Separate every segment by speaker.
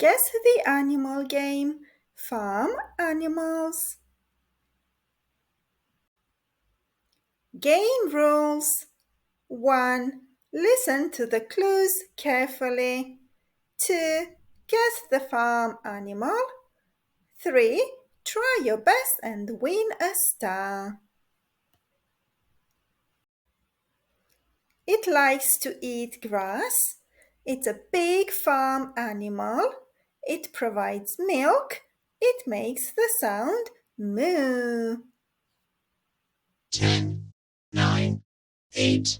Speaker 1: Guess the animal game. Farm animals. Game rules. 1. Listen to the clues carefully. 2. Guess the farm animal. 3. Try your best and win a star. It likes to eat grass. It's a big farm animal. It provides milk. It makes the sound moo.
Speaker 2: 10, 9, 8,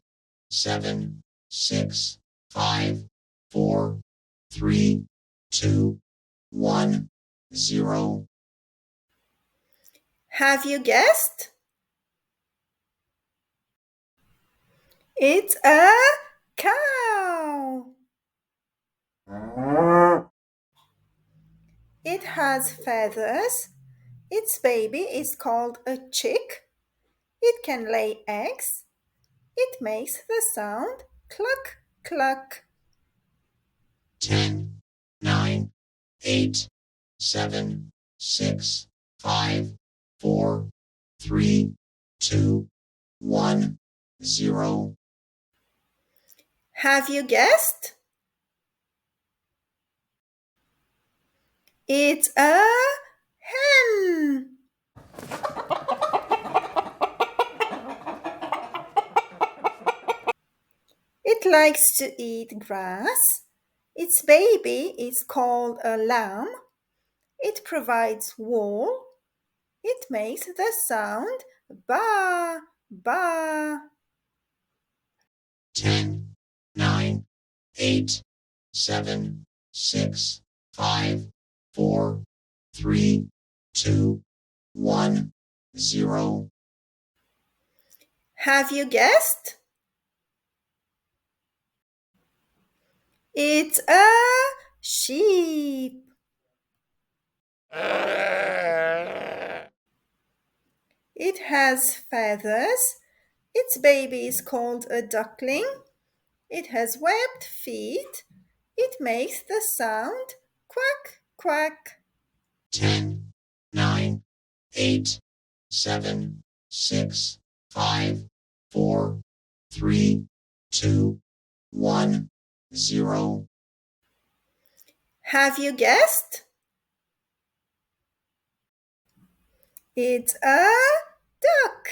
Speaker 2: 7, 6, 5, 4, 3, 2, 1, 0.
Speaker 1: Have you guessed? It's a cow. It has feathers. Its baby is called a chick. It can lay eggs. It makes the sound cluck cluck.
Speaker 2: 10, 9, 8, 7, 6, 5, 4, 3, 2, 1, 0.
Speaker 1: Have you guessed? It's a hen. It likes to eat grass. Its baby is called a lamb. It provides wool. It makes the sound ba ba.
Speaker 2: 10, 9, 8, 7, 6, 5, 4, 3, 2, 1, 0.
Speaker 1: Have you guessed? It's a sheep. It has feathers. Its baby is called a duckling. It has webbed feet. It makes the sound quack quack.
Speaker 2: 10, 9, 8, 7, 6, 5, 4, 3, 2, 1, 0.
Speaker 1: Have you guessed? It's a duck.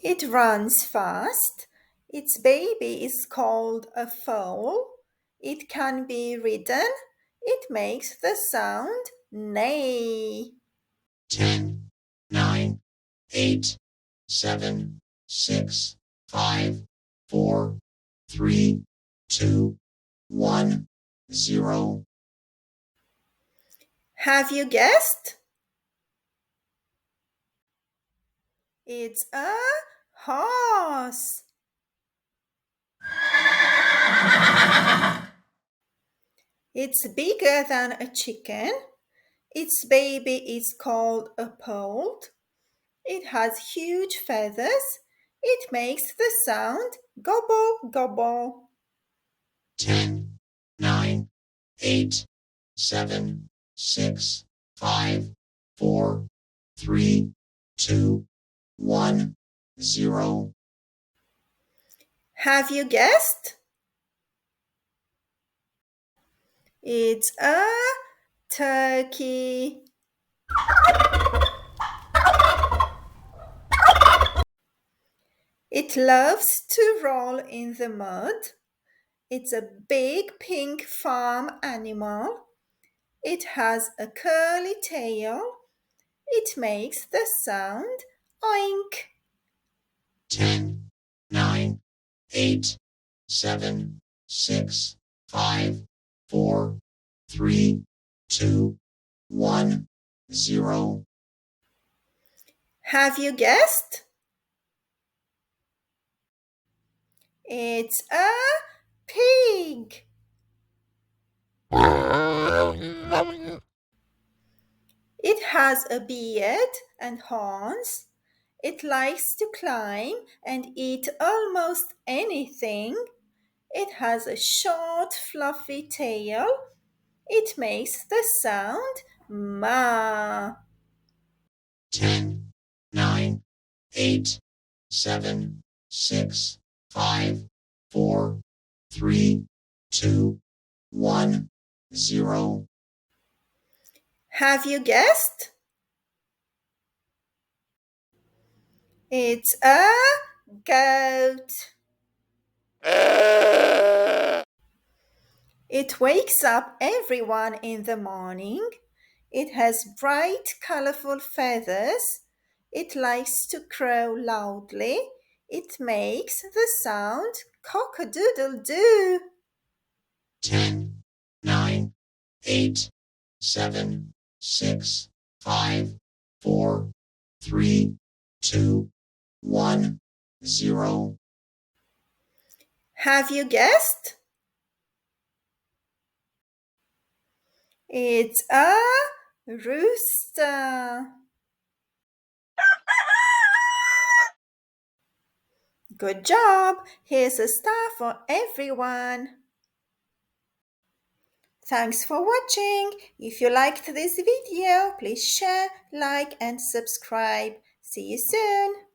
Speaker 1: It runs fast. Its baby is called a foal. It can be ridden. It makes the sound neigh.
Speaker 2: 10, 9, 8, 7, 6, 5, 4, 3, 2, 1, 0.
Speaker 1: Have you guessed? It's a horse. It's bigger than a chicken. Its baby is called a poult. It has huge feathers. It makes the sound gobble gobble.
Speaker 2: 10, 9, 8, 7, 6, 5, 4, 3, 2, 1, 0.
Speaker 1: Have you guessed? It's a turkey. It loves to roll in the mud. It's a big pink farm animal. It has a curly tail. It makes the sound oink.
Speaker 2: 10, 9, 8, 7, 6, 5, 4, 3, 2, 1, 0.
Speaker 1: Have you guessed? It's a pig. It has a beard and horns. It likes to climb and eat almost anything. It has a short, fluffy tail. It makes the sound ma.
Speaker 2: 10, 9, 8, 7, 6, 5, 4, 3, 2, 1, 0.
Speaker 1: Have you guessed? It's a goat. It wakes up everyone in the morning. It has bright, colorful feathers. It likes to crow loudly. It makes the sound cock-a-doodle-doo.
Speaker 2: 10, 9, 8, 7, 6, 5, 4, 3, 2, 1, 0.
Speaker 1: Have you guessed? It's a rooster. Good job! Here's a star for everyone. Thanks for watching. If you liked this video, please share, like and subscribe. See you soon.